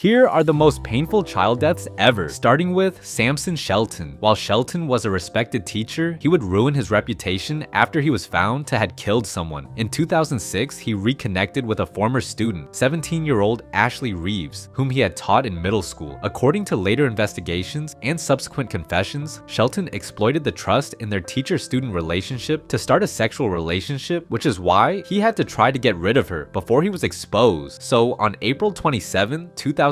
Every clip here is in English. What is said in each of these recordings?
Here are the most painful child deaths ever, starting with Samson Shelton. While Shelton was a respected teacher, he would ruin his reputation after he was found to have killed someone. In 2006, he reconnected with a former student, 17-year-old Ashley Reeves, whom he had taught in middle school. According to later investigations and subsequent confessions, Shelton exploited the trust in their teacher-student relationship to start a sexual relationship, which is why he had to try to get rid of her before he was exposed. So on April 27, 2006,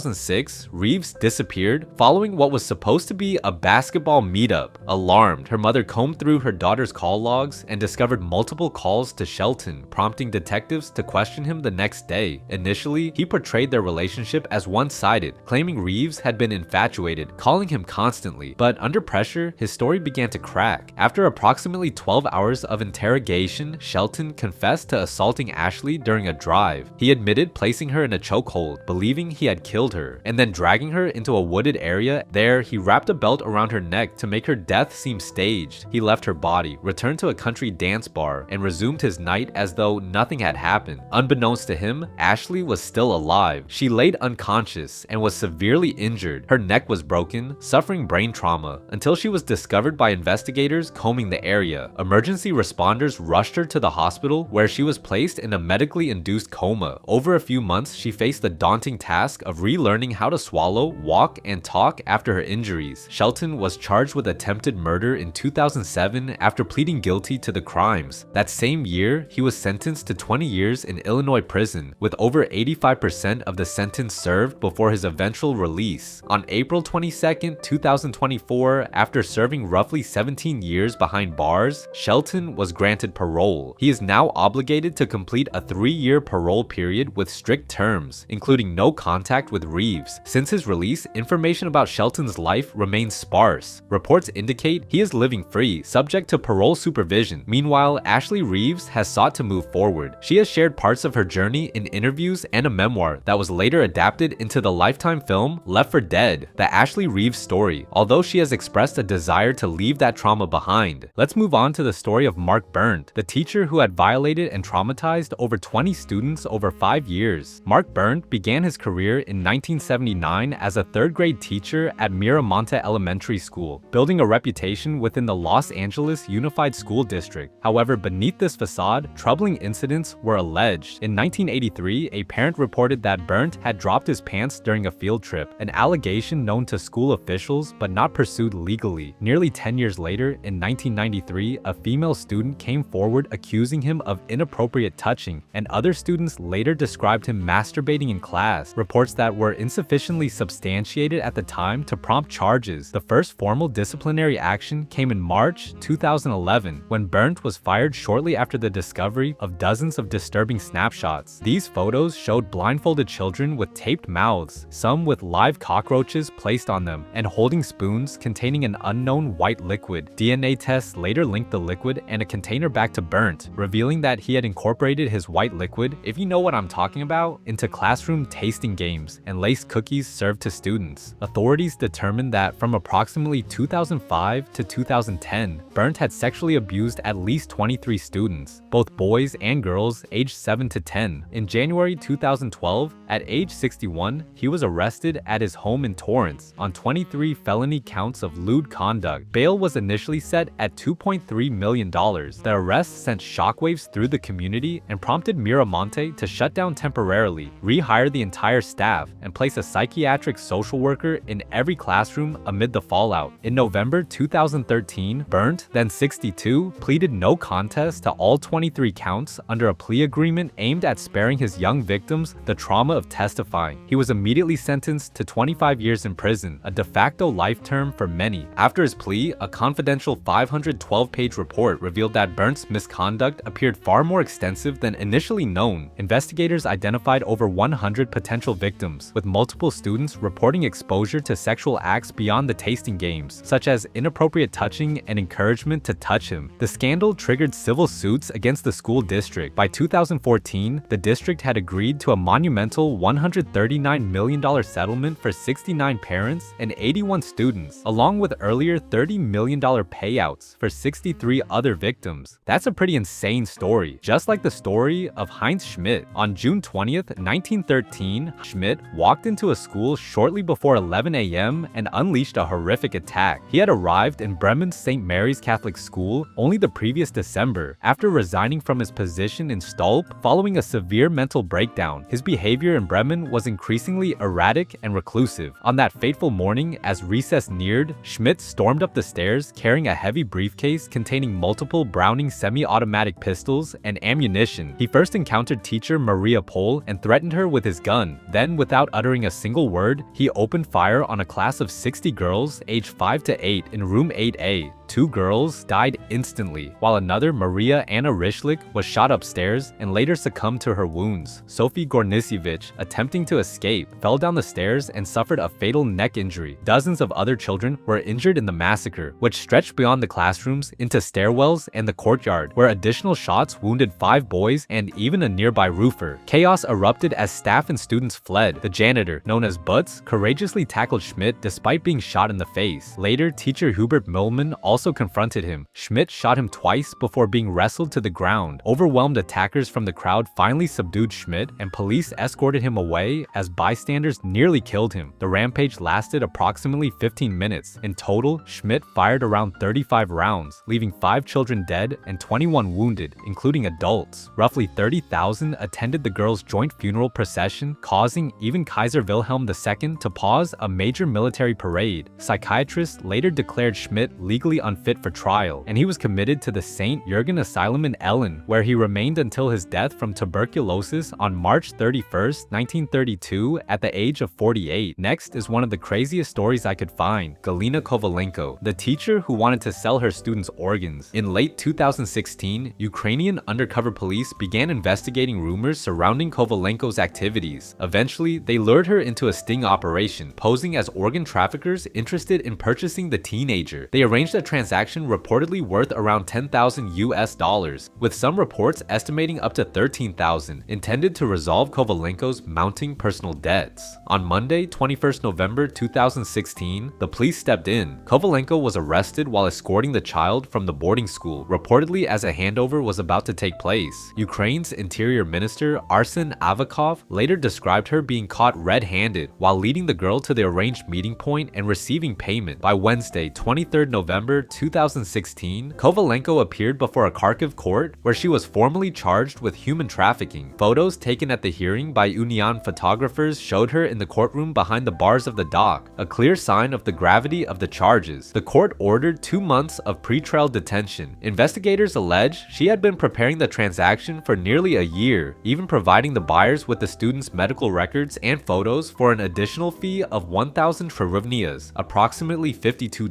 Reeves disappeared following what was supposed to be a basketball meetup. Alarmed, her mother combed through her daughter's call logs and discovered multiple calls to Shelton, prompting detectives to question him the next day. Initially, he portrayed their relationship as one-sided, claiming Reeves had been infatuated, calling him constantly. But under pressure, his story began to crack. After approximately 12 hours of interrogation, Shelton confessed to assaulting Ashley during a drive. He admitted placing her in a chokehold, believing he had killed her, and then dragging her into a wooded area. There, he wrapped a belt around her neck to make her death seem staged. He left her body, returned to a country dance bar, and resumed his night as though nothing had happened. Unbeknownst to him, Ashley was still alive. She laid unconscious and was severely injured. Her neck was broken, suffering brain trauma, until she was discovered by investigators combing the area. Emergency responders rushed her to the hospital, where she was placed in a medically induced coma. Over a few months, she faced the daunting task of relearning how to swallow, walk, and talk after her injuries. Shelton was charged with attempted murder in 2007 after pleading guilty to the crimes. That same year, he was sentenced to 20 years in Illinois prison, with over 85% of the sentence served before his eventual release. On April 22, 2024, after serving roughly 17 years behind bars, Shelton was granted parole. He is now obligated to complete a 3-year parole period with strict terms, including no contact with Reeves. Since his release, information about Shelton's life remains sparse. Reports indicate he is living free, subject to parole supervision. Meanwhile, Ashley Reeves has sought to move forward. She has shared parts of her journey in interviews and a memoir that was later adapted into the Lifetime film Left for Dead, the Ashley Reeves story, although she has expressed a desire to leave that trauma behind. Let's move on to the story of Mark Berndt, the teacher who had violated and traumatized over 20 students over 5 years. Mark Berndt began his career in 1979 as a 3rd-grade teacher at Miramonte Elementary School, building a reputation within the Los Angeles Unified School District. However, beneath this facade, troubling incidents were alleged. In 1983, a parent reported that Berndt had dropped his pants during a field trip, an allegation known to school officials but not pursued legally. Nearly 10 years later, in 1993, a female student came forward accusing him of inappropriate touching, and other students later described him masturbating in class, reports that were insufficiently substantiated at the time to prompt charges. The first formal disciplinary action came in March 2011, when Berndt was fired shortly after the discovery of dozens of disturbing snapshots. These photos showed blindfolded children with taped mouths, some with live cockroaches placed on them, and holding spoons containing an unknown white liquid. DNA tests later linked the liquid and a container back to Berndt, revealing that he had incorporated his white liquid, if you know what I'm talking about, into classroom tasting games and laced cookies served to students. Authorities determined that from approximately 2005 to 2010, Berndt had sexually abused at least 23 students, both boys and girls aged 7 to 10. In January 2012, at age 61, he was arrested at his home in Torrance on 23 felony counts of lewd conduct. Bail was initially set at $2.3 million. The arrest sent shockwaves through the community and prompted Miramonte to shut down temporarily, rehire the entire staff, and place a psychiatric social worker in every classroom amid the fallout. In November 2013, Berndt, then 62, pleaded no contest to all 23 counts under a plea agreement aimed at sparing his young victims the trauma of testifying. He was immediately sentenced to 25 years in prison, a de facto life term for many. After his plea, a confidential 512-page report revealed that Berndt's misconduct appeared far more extensive than initially known. Investigators identified over 100 potential victims, with multiple students reporting exposure to sexual acts beyond the tasting games, such as inappropriate touching and encouragement to touch him. The scandal triggered civil suits against the school district. By 2014, the district had agreed to a monumental $139 million settlement for 69 parents and 81 students, along with earlier $30 million payouts for 63 other victims. That's a pretty insane story, just like the story of Heinz Schmidt. On June 20th, 1913, Schmidt, walked into a school shortly before 11 a.m. and unleashed a horrific attack. He had arrived in Bremen's St. Mary's Catholic School only the previous December, after resigning from his position in Stolp following a severe mental breakdown. His behavior in Bremen was increasingly erratic and reclusive. On that fateful morning, as recess neared, Schmidt stormed up the stairs carrying a heavy briefcase containing multiple Browning semi-automatic pistols and ammunition. He first encountered teacher Maria Pohl and threatened her with his gun. Then, without uttering a single word, he opened fire on a class of 60 girls aged 5 to 8 in room 8A. 2 girls died instantly, while another, Maria Anna Rishlik, was shot upstairs and later succumbed to her wounds. Sophie Gornisevich, attempting to escape, fell down the stairs and suffered a fatal neck injury. Dozens of other children were injured in the massacre, which stretched beyond the classrooms into stairwells and the courtyard, where additional shots wounded 5 boys and even a nearby roofer. Chaos erupted as staff and students fled. The janitor, known as Butz, courageously tackled Schmidt despite being shot in the face. Later, teacher Hubert Müllmann also confronted him. Schmidt shot him twice before being wrestled to the ground. Overwhelmed attackers from the crowd finally subdued Schmidt, and police escorted him away as bystanders nearly killed him. The rampage lasted approximately 15 minutes. In total, Schmidt fired around 35 rounds, leaving 5 children dead and 21 wounded, including adults. Roughly 30,000 attended the girls' joint funeral procession, causing even Kaiser Wilhelm II to pause a major military parade. Psychiatrists later declared Schmidt legally unfit for trial, and he was committed to the St. Jurgen Asylum in Ellen, where he remained until his death from tuberculosis on March 31, 1932, at the age of 48. Next is one of the craziest stories I could find: Galina Kovalenko, the teacher who wanted to sell her students organs. In late 2016, Ukrainian undercover police began investigating rumors surrounding Kovalenko's activities. Eventually, they lured her into a sting operation, posing as organ traffickers interested in purchasing the teenager. They arranged a transaction reportedly worth around $10,000, with some reports estimating up to $13,000, intended to resolve Kovalenko's mounting personal debts. On Monday, 21st November 2016, the police stepped in. Kovalenko was arrested while escorting the child from the boarding school, reportedly as a handover was about to take place. Ukraine's Interior Minister Arsen Avakov later described her being caught red-handed while leading the girl to the arranged meeting point and receiving payment. By Wednesday, 23rd November 2016, Kovalenko appeared before a Kharkiv court where she was formally charged with human trafficking. Photos taken at the hearing by Union photographers showed her in the courtroom behind the bars of the dock, a clear sign of the gravity of the charges. The court ordered 2 months of pretrial detention. Investigators allege she had been preparing the transaction for nearly a year, even providing the buyers with the students' medical records and photos for an additional fee of 1,000 hryvnias, approximately $52.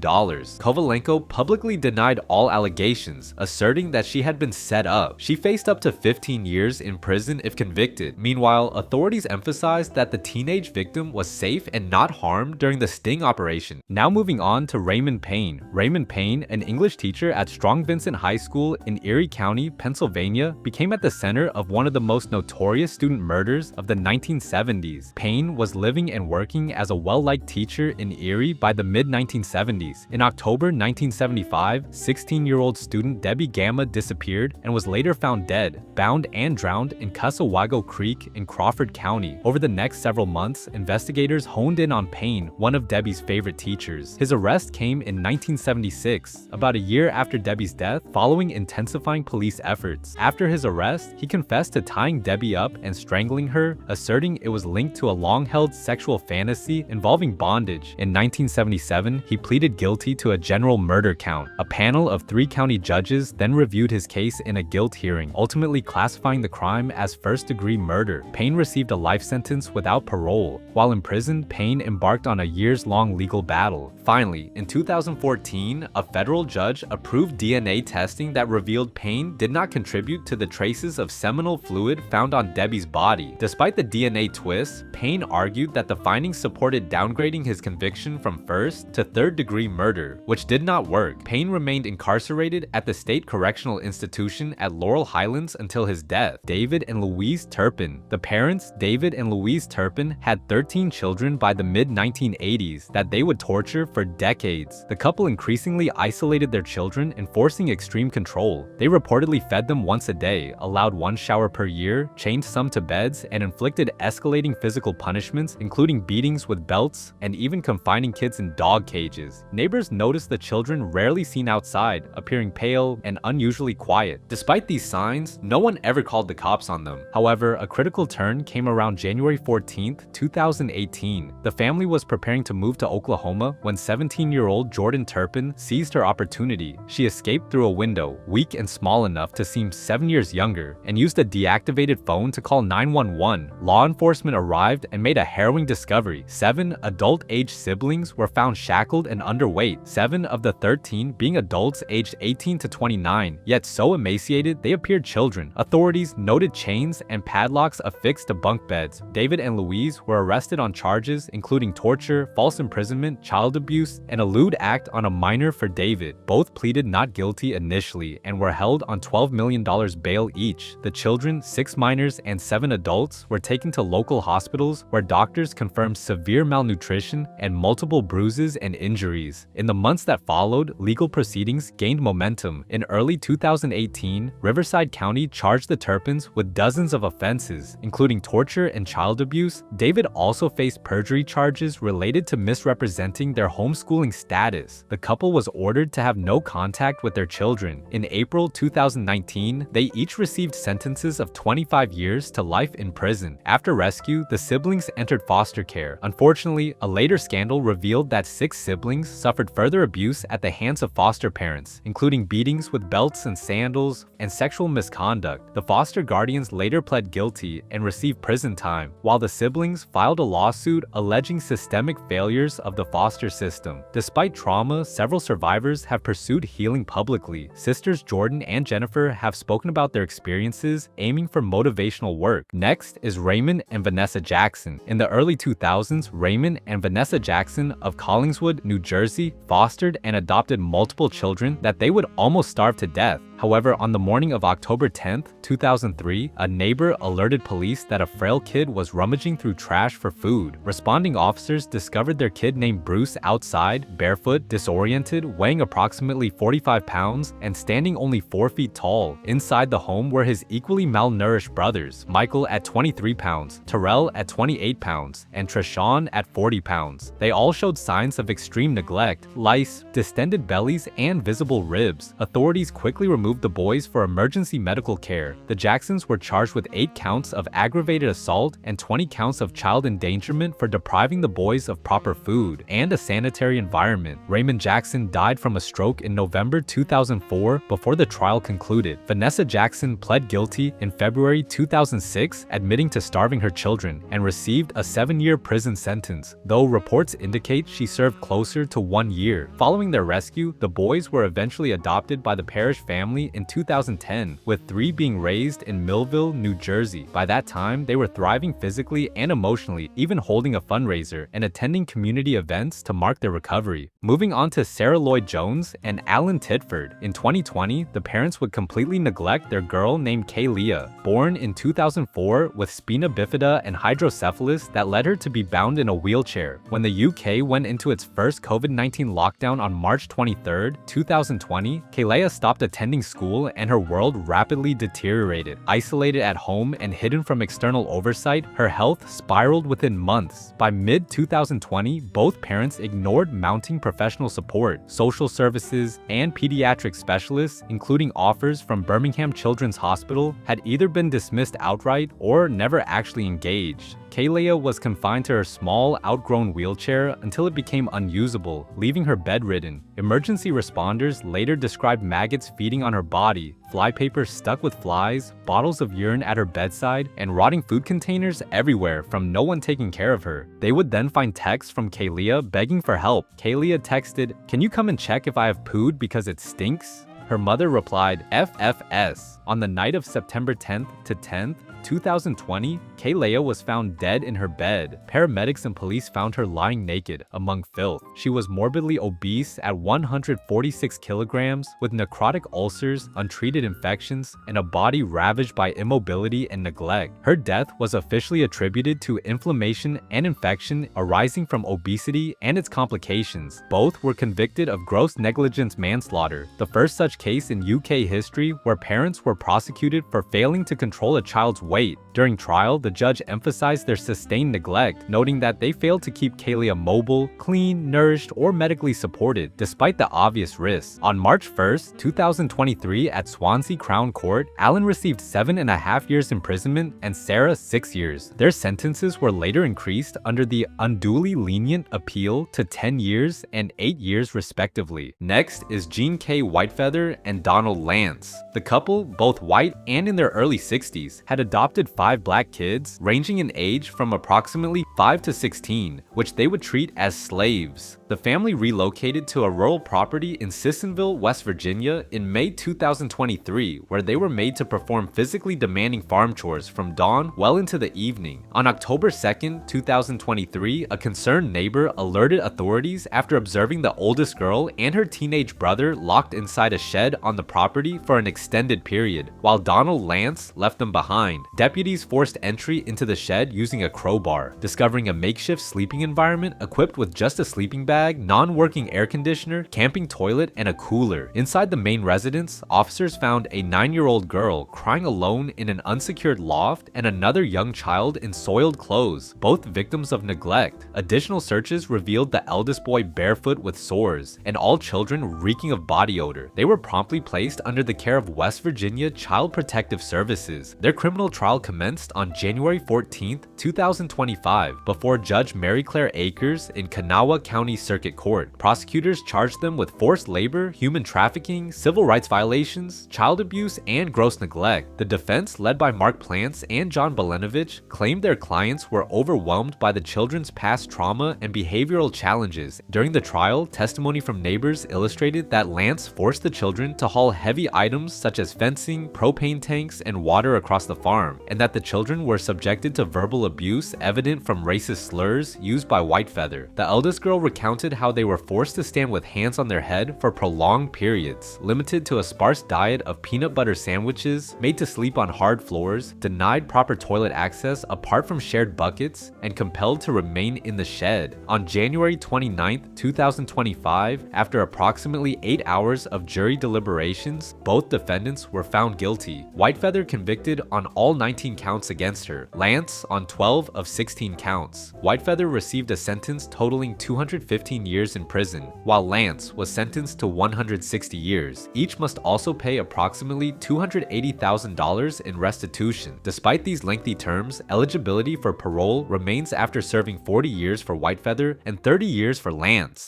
Kovalenko publicly denied all allegations, asserting that she had been set up. She faced up to 15 years in prison if convicted. Meanwhile, authorities emphasized that the teenage victim was safe and not harmed during the sting operation. Now moving on to Raymond Payne. Raymond Payne, an English teacher at Strong Vincent High School in Erie County, Pennsylvania, became at the center of one of the most notorious student murders of the 1970s. Payne was living and working as a well-liked teacher in Erie by the mid-1970s. In October 1975, 16-year-old student Debbie Gamma disappeared and was later found dead, bound and drowned in Casawago Creek in Crawford County. Over the next several months, investigators honed in on Payne, one of Debbie's favorite teachers. His arrest came in 1976, about a year after Debbie's death, following intensifying police efforts. After his arrest, he confessed to tying Debbie up and strangling her, asserting it was linked to a long-held sexual fantasy involving bondage. In 1977, he pleaded guilty to a general murder count. A panel of 3 county judges then reviewed his case in a guilt hearing, ultimately classifying the crime as first-degree murder. Payne received a life sentence without parole. While in prison, Payne embarked on a years-long legal battle. Finally, in 2014, a federal judge approved DNA testing that revealed Payne did not contribute to the traces of seminal fluid found on Debbie's body. Despite the DNA twists, Payne argued that the findings supported downgrading his conviction from first to third-degree murder, which did not work. Payne remained incarcerated at the State Correctional Institution at Laurel Highlands until his death. David and Louise Turpin. The parents, David and Louise Turpin, had 13 children by the mid-1980s that they would torture for decades. The couple increasingly isolated their children, enforcing extreme control. They reportedly fed them once a day, allowed 1 shower per year, chained some to beds, and inflicted escalating physical physical punishments, including beatings with belts and even confining kids in dog cages. Neighbors noticed the children rarely seen outside, appearing pale and unusually quiet. Despite these signs, no one ever called the cops on them. However, a critical turn came around January 14, 2018. The family was preparing to move to Oklahoma when 17-year-old Jordan Turpin seized her opportunity. She escaped through a window, weak and small enough to seem 7 years younger, and used a deactivated phone to call 911. Law enforcement arrived and made a harrowing discovery. 7 adult-aged siblings were found shackled and underweight, 7 of the 13 being adults aged 18 to 29, yet so emaciated they appeared children. Authorities noted chains and padlocks affixed to bunk beds. David and Louise were arrested on charges including torture, false imprisonment, child abuse, and a lewd act on a minor for David. Both pleaded not guilty initially and were held on $12 million bail each. The children, 6 minors and 7 adults, were taken to local hospitals where doctors confirmed severe malnutrition and multiple bruises and injuries. In the months that followed, legal proceedings gained momentum. In early 2018, Riverside County charged the Turpins with dozens of offenses, including torture and child abuse. David also faced perjury charges related to misrepresenting their homeschooling status. The couple was ordered to have no contact with their children. In April 2019, they each received sentences of 25 years to life in prison. After rescue, the siblings entered foster care. Unfortunately, a later scandal revealed that 6 siblings suffered further abuse at the hands of foster parents, including beatings with belts and sandals and sexual misconduct. The foster guardians later pled guilty and received prison time, while the siblings filed a lawsuit alleging systemic failures of the foster system. Despite trauma, several survivors have pursued healing publicly. Sisters Jordan and Jennifer have spoken about their experiences, aiming for motivational work. Next is Raymond and Vanessa Jackson. In the early 2000s, Raymond and Vanessa Jackson of Collingswood, New Jersey, fostered and adopted multiple children that they would almost starve to death. However, on the morning of October 10, 2003, a neighbor alerted police that a frail kid was rummaging through trash for food. Responding officers discovered their kid named Bruce outside, barefoot, disoriented, weighing approximately 45 pounds, and standing only 4 feet tall. Inside the home were his equally malnourished brothers, Michael at 23 pounds, Terrell at 28 pounds, and Treshawn at 40 pounds. They all showed signs of extreme neglect, lice, distended bellies, and visible ribs. Authorities quickly removed the boys for emergency medical care. The Jacksons were charged with 8 counts of aggravated assault and 20 counts of child endangerment for depriving the boys of proper food and a sanitary environment. Raymond Jackson died from a stroke in November 2004 before the trial concluded. Vanessa Jackson pled guilty in February 2006, admitting to starving her children, and received a 7-year prison sentence, though reports indicate she served closer to 1 year. Following their rescue, the boys were eventually adopted by the Parrish family in 2010, with 3 being raised in Millville, New Jersey. By that time, they were thriving physically and emotionally, even holding a fundraiser and attending community events to mark their recovery. Moving on to Sarah Lloyd Jones and Alan Titford. In 2020, the parents would completely neglect their girl named Kaylia, born in 2004 with spina bifida and hydrocephalus that led her to be bound in a wheelchair. When the UK went into its first COVID-19 lockdown on March 23, 2020, Kaylia stopped attending school and her world rapidly deteriorated. Isolated at home and hidden from external oversight, her health spiraled within months. By mid-2020, both parents ignored mounting professional support. Social services and pediatric specialists, including offers from Birmingham Children's Hospital, had either been dismissed outright or never actually engaged. Kaylia was confined to her small, outgrown wheelchair until it became unusable, leaving her bedridden. Emergency responders later described maggots feeding on her body, flypaper stuck with flies, bottles of urine at her bedside, and rotting food containers everywhere from no one taking care of her. They would then find texts from Kaylia begging for help. Kaylia texted, "Can you come and check if I have pooed because it stinks?" Her mother replied, "FFS." On the night of September 10th to 10th, 2020, Kaylia was found dead in her bed. Paramedics and police found her lying naked among filth. She was morbidly obese at 146 kilograms with necrotic ulcers, untreated infections, and a body ravaged by immobility and neglect. Her death was officially attributed to inflammation and infection arising from obesity and its complications. Both were convicted of gross negligence manslaughter, the first such case in UK history where parents were prosecuted for failing to control a child's weight. weight. During trial, the judge emphasized their sustained neglect, noting that they failed to keep Kaylia mobile, clean, nourished, or medically supported, despite the obvious risks. On March 1st, 2023, at Swansea Crown Court, Allen received 7.5 years imprisonment and Sarah 6 years. Their sentences were later increased under the unduly lenient appeal to 10 years and 8 years respectively. Next is Jean K. Whitefeather and Donald Lance. The couple, both white and in their early 60s, had adopted 5 black kids, ranging in age from approximately 5 to 16, which they would treat as slaves. The family relocated to a rural property in Sissonville, West Virginia in May 2023, where they were made to perform physically demanding farm chores from dawn well into the evening. On October 2nd, 2023, a concerned neighbor alerted authorities after observing the oldest girl and her teenage brother locked inside a shed on the property for an extended period, while Donald Lance left them behind. Deputies forced entry into the shed using a crowbar, discovering a makeshift sleeping environment equipped with just a sleeping bag, non-working air conditioner, camping toilet, and a cooler. Inside the main residence, officers found a 9-year-old girl crying alone in an unsecured loft and another young child in soiled clothes, both victims of neglect. Additional searches revealed the eldest boy barefoot with sores, and all children reeking of body odor. They were promptly placed under the care of West Virginia Child Protective Services. Their criminal trial commenced on January 14th, 2025, before Judge Mary Claire Akers in Kanawha County Circuit Court. Prosecutors charged them with forced labor, human trafficking, civil rights violations, child abuse, and gross neglect. The defense, led by Mark Plants and John Belenovich, claimed their clients were overwhelmed by the children's past trauma and behavioral challenges. During the trial, testimony from neighbors illustrated that Lance forced the children to haul heavy items such as fencing, propane tanks, and water across the farm, and that the children were subjected to verbal abuse evident from racist slurs used by Whitefeather. The eldest girl recounted how they were forced to stand with hands on their head for prolonged periods, limited to a sparse diet of peanut butter sandwiches, made to sleep on hard floors, denied proper toilet access apart from shared buckets, and compelled to remain in the shed. On January 29, 2025, after approximately 8 hours of jury deliberations, both defendants were found guilty. Whitefeather convicted on all 19 counts against her, Lance on 12 of 16 counts. Whitefeather received a sentence totaling 215 years in prison, while Lance was sentenced to 160 years. Each must also pay approximately $280,000 in restitution. Despite these lengthy terms, eligibility for parole remains after serving 40 years for Whitefeather and 30 years for Lance.